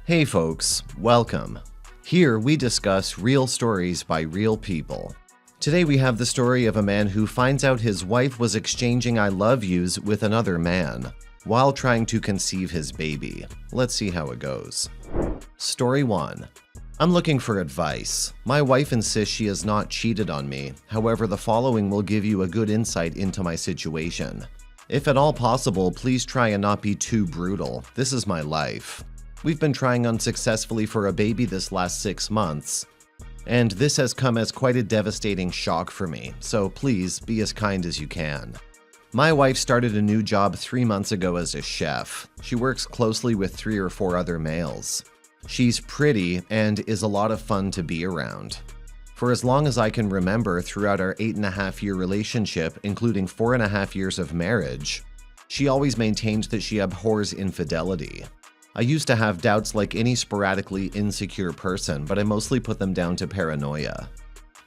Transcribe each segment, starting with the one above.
Hey folks, welcome. Here we discuss real stories by real people. Today we have the story of a man who finds out his wife was exchanging I love yous with another man while trying to conceive his baby. Let's see how it goes. Story 1. I'm looking for advice. My wife insists she has not cheated on me. However, the following will give you a good insight into my situation. If at all possible, please try and not be too brutal. This is my life. We've been trying unsuccessfully for a baby this last 6 months, and this has come as quite a devastating shock for me, so please be as kind as you can. My wife started a new job 3 months ago as a chef. She works closely with 3 or 4 other males. She's pretty and is a lot of fun to be around. For as long as I can remember throughout our 8.5-year relationship, including 4.5 years of marriage, she always maintained that she abhors infidelity. I used to have doubts like any sporadically insecure person, but I mostly put them down to paranoia.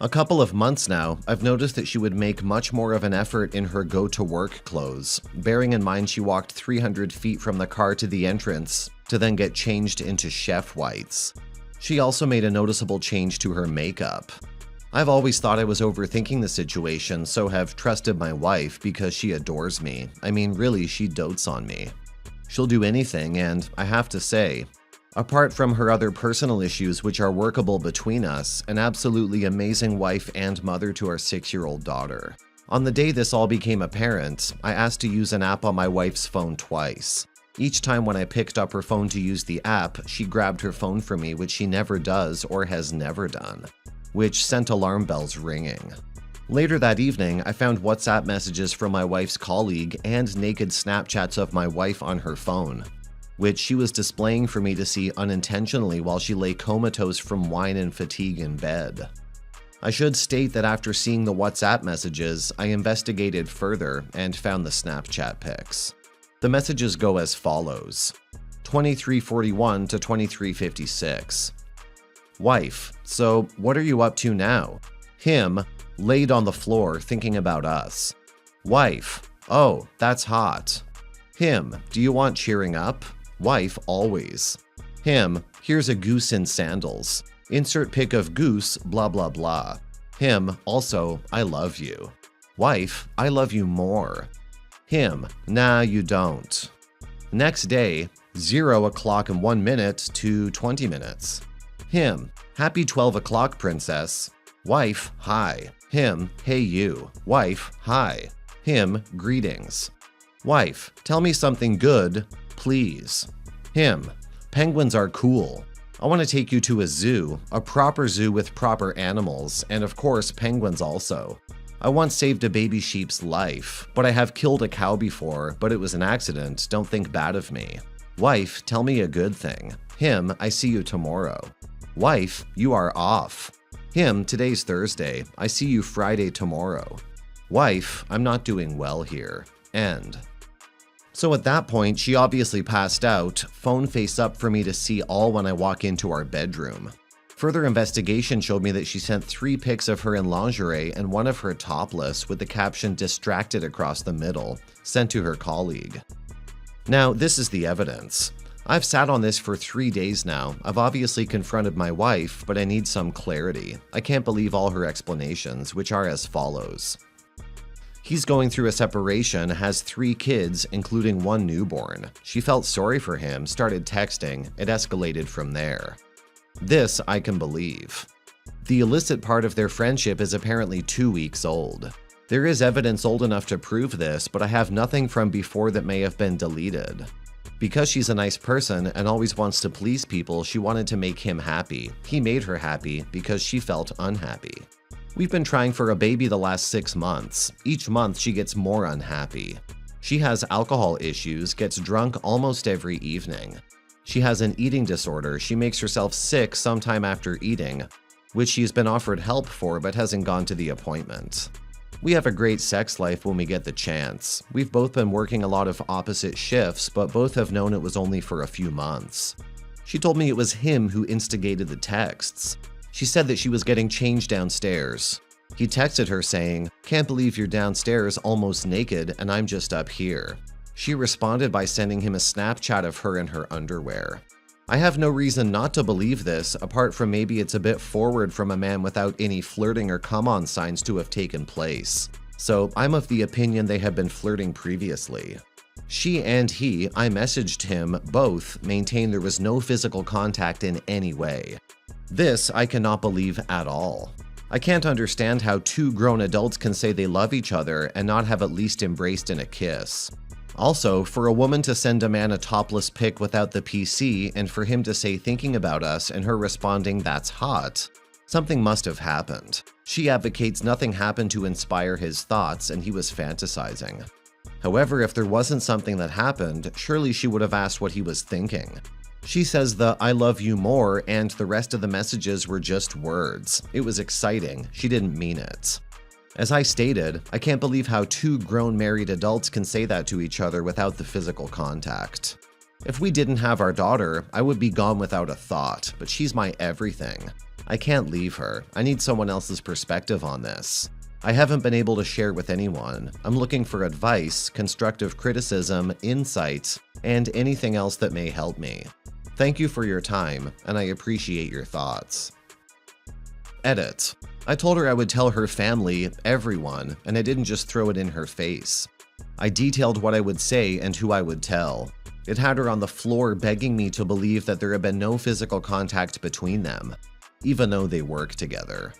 A couple of months now, I've noticed that she would make much more of an effort in her go-to-work clothes, bearing in mind she walked 300 feet from the car to the entrance to then get changed into chef whites. She also made a noticeable change to her makeup. I've always thought I was overthinking the situation, so have trusted my wife because she adores me. I mean, really, she dotes on me. She'll do anything, and I have to say, apart from her other personal issues which are workable between us, an absolutely amazing wife and mother to our 6-year-old daughter. On the day this all became apparent, I asked to use an app on my wife's phone twice. Each time when I picked up her phone to use the app, she grabbed her phone from me, which she never does or has never done, which sent alarm bells ringing. Later that evening, I found WhatsApp messages from my wife's colleague and naked Snapchats of my wife on her phone, which she was displaying for me to see unintentionally while she lay comatose from wine and fatigue in bed. I should state that after seeing the WhatsApp messages, I investigated further and found the Snapchat pics. The messages go as follows: 2341 to 2356. Wife, so what are you up to now? Him, laid on the floor thinking about us. Wife, oh, that's hot. Him, do you want cheering up? Wife, always. Him, here's a goose in sandals. Insert pic of goose, blah blah blah. Him, also, I love you. Wife, I love you more. Him, nah, you don't. Next day, 0 o'clock and 1 minute to 20 minutes. Him, happy 12 o'clock, princess. Wife, hi. Him, hey you. Wife, hi. Him, greetings. Wife, tell me something good, please. Him, penguins are cool. I want to take you to a zoo, a proper zoo with proper animals, and of course penguins also. I once saved a baby sheep's life, but I have killed a cow before, but it was an accident, don't think bad of me. Wife, tell me a good thing. Him, I see you tomorrow. Wife, you are off. Him, today's Thursday. I see you Friday tomorrow. Wife, I'm not doing well here. End. So at that point, she obviously passed out, phone face up for me to see all when I walk into our bedroom. Further investigation showed me that she sent 3 pics of her in lingerie and 1 of her topless with the caption "distracted" across the middle, sent to her colleague. Now, this is the evidence. I've sat on this for 3 days now. I've obviously confronted my wife, but I need some clarity. I can't believe all her explanations, which are as follows. He's going through a separation, has 3 kids, including 1 newborn. She felt sorry for him, started texting. It escalated from there. This I can believe. The illicit part of their friendship is apparently 2 weeks old. There is evidence old enough to prove this, but I have nothing from before that may have been deleted. Because she's a nice person and always wants to please people, she wanted to make him happy. He made her happy because she felt unhappy. We've been trying for a baby the last 6 months. Each month she gets more unhappy. She has alcohol issues, gets drunk almost every evening. She has an eating disorder. She makes herself sick sometime after eating, which she's been offered help for but hasn't gone to the appointment. We have a great sex life when we get the chance. We've both been working a lot of opposite shifts, but both have known it was only for a few months. She told me it was him who instigated the texts. She said that she was getting changed downstairs. He texted her saying, "Can't believe you're downstairs almost naked and I'm just up here." She responded by sending him a Snapchat of her in her underwear. I have no reason not to believe this, apart from maybe it's a bit forward from a man without any flirting or come-on signs to have taken place. So I'm of the opinion they have been flirting previously. She and he, I messaged him, both maintain there was no physical contact in any way. This I cannot believe at all. I can't understand how two grown adults can say they love each other and not have at least embraced in a kiss. Also, for a woman to send a man a topless pic without the PC and for him to say thinking about us and her responding that's hot, something must have happened. She advocates nothing happened to inspire his thoughts and he was fantasizing. However, if there wasn't something that happened, surely she would have asked what he was thinking. She says the "I love you more" and the rest of the messages were just words. It was exciting. She didn't mean it. As I stated, I can't believe how two grown married adults can say that to each other without the physical contact. If we didn't have our daughter, I would be gone without a thought, but she's my everything. I can't leave her. I need someone else's perspective on this. I haven't been able to share with anyone. I'm looking for advice, constructive criticism, insight, and anything else that may help me. Thank you for your time, and I appreciate your thoughts. Edit. I told her I would tell her family, everyone, and I didn't just throw it in her face. I detailed what I would say and who I would tell. It had her on the floor begging me to believe that there had been no physical contact between them, even though they work together.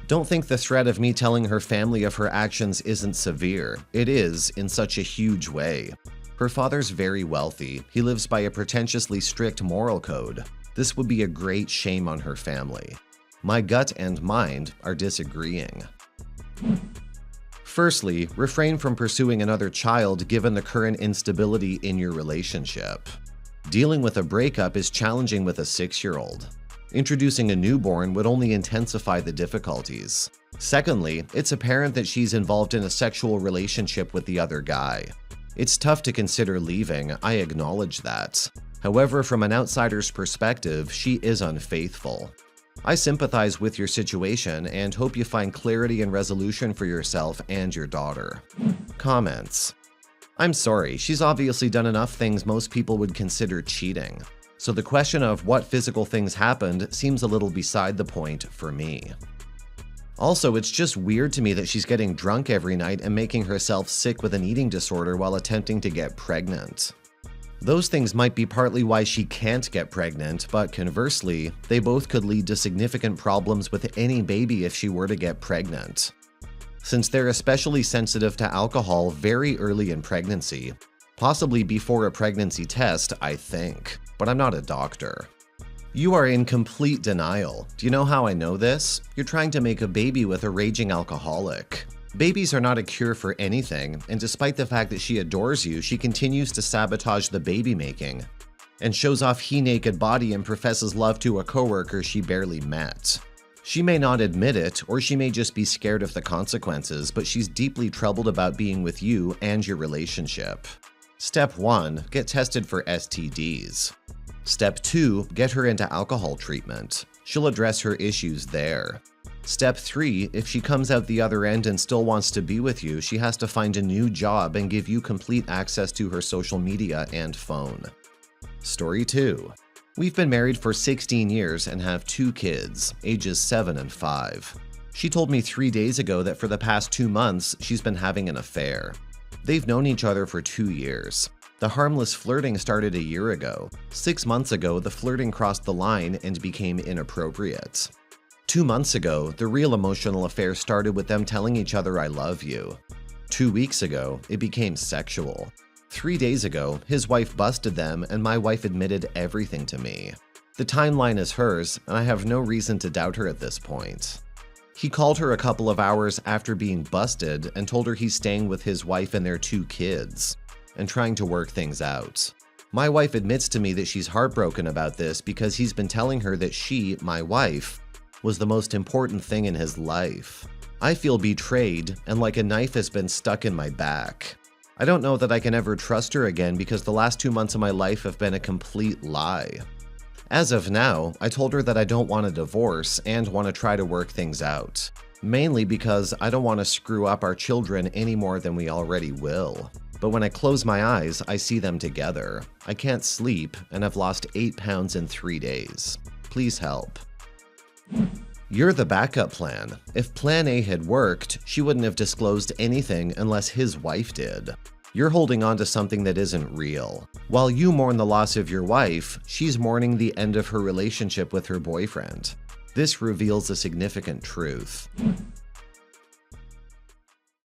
Don't think the threat of me telling her family of her actions isn't severe. It is, in such a huge way. Her father's very wealthy. He lives by a pretentiously strict moral code. This would be a great shame on her family. My gut and mind are disagreeing. Firstly, refrain from pursuing another child given the current instability in your relationship. Dealing with a breakup is challenging with a 6-year-old. Introducing a newborn would only intensify the difficulties. Secondly, it's apparent that she's involved in a sexual relationship with the other guy. It's tough to consider leaving, I acknowledge that. However, from an outsider's perspective, she is unfaithful. I sympathize with your situation and hope you find clarity and resolution for yourself and your daughter. Comments. I'm sorry, she's obviously done enough things most people would consider cheating. So the question of what physical things happened seems a little beside the point for me. Also, it's just weird to me that she's getting drunk every night and making herself sick with an eating disorder while attempting to get pregnant. Those things might be partly why she can't get pregnant, but conversely, they both could lead to significant problems with any baby if she were to get pregnant. Since they're especially sensitive to alcohol very early in pregnancy, possibly before a pregnancy test, I think, but I'm not a doctor. You are in complete denial. Do you know how I know this? You're trying to make a baby with a raging alcoholic. Babies are not a cure for anything, and despite the fact that she adores you, she continues to sabotage the baby making and shows off her naked body and professes love to a coworker she barely met. She may not admit it, or she may just be scared of the consequences, but she's deeply troubled about being with you and your relationship. Step 1. Get tested for STDs. Step 2. Get her into alcohol treatment. She'll address her issues there. Step 3. If she comes out the other end and still wants to be with you, she has to find a new job and give you complete access to her social media and phone. Story 2. We've been married for 16 years and have 2 kids, ages 7 and 5. She told me 3 days ago that for the past 2 months, she's been having an affair. They've known each other for 2 years. The harmless flirting started a year ago. 6 months ago, the flirting crossed the line and became inappropriate. 2 months ago, the real emotional affair started with them telling each other "I love you." 2 weeks ago, it became sexual. 3 days ago, his wife busted them and my wife admitted everything to me. The timeline is hers, and I have no reason to doubt her at this point. He called her a couple of hours after being busted and told her he's staying with his wife and their 2 kids, and trying to work things out. My wife admits to me that she's heartbroken about this because he's been telling her that she, my wife, was the most important thing in his life. I feel betrayed and like a knife has been stuck in my back. I don't know that I can ever trust her again because the last 2 months of my life have been a complete lie. As of now, I told her that I don't want a divorce and want to try to work things out. Mainly because I don't want to screw up our children any more than we already will. But when I close my eyes, I see them together. I can't sleep and have lost 8 pounds in 3 days. Please help. You're the backup plan. If plan A had worked, she wouldn't have disclosed anything unless his wife did. You're holding on to something that isn't real. While you mourn the loss of your wife, she's mourning the end of her relationship with her boyfriend. This reveals a significant truth.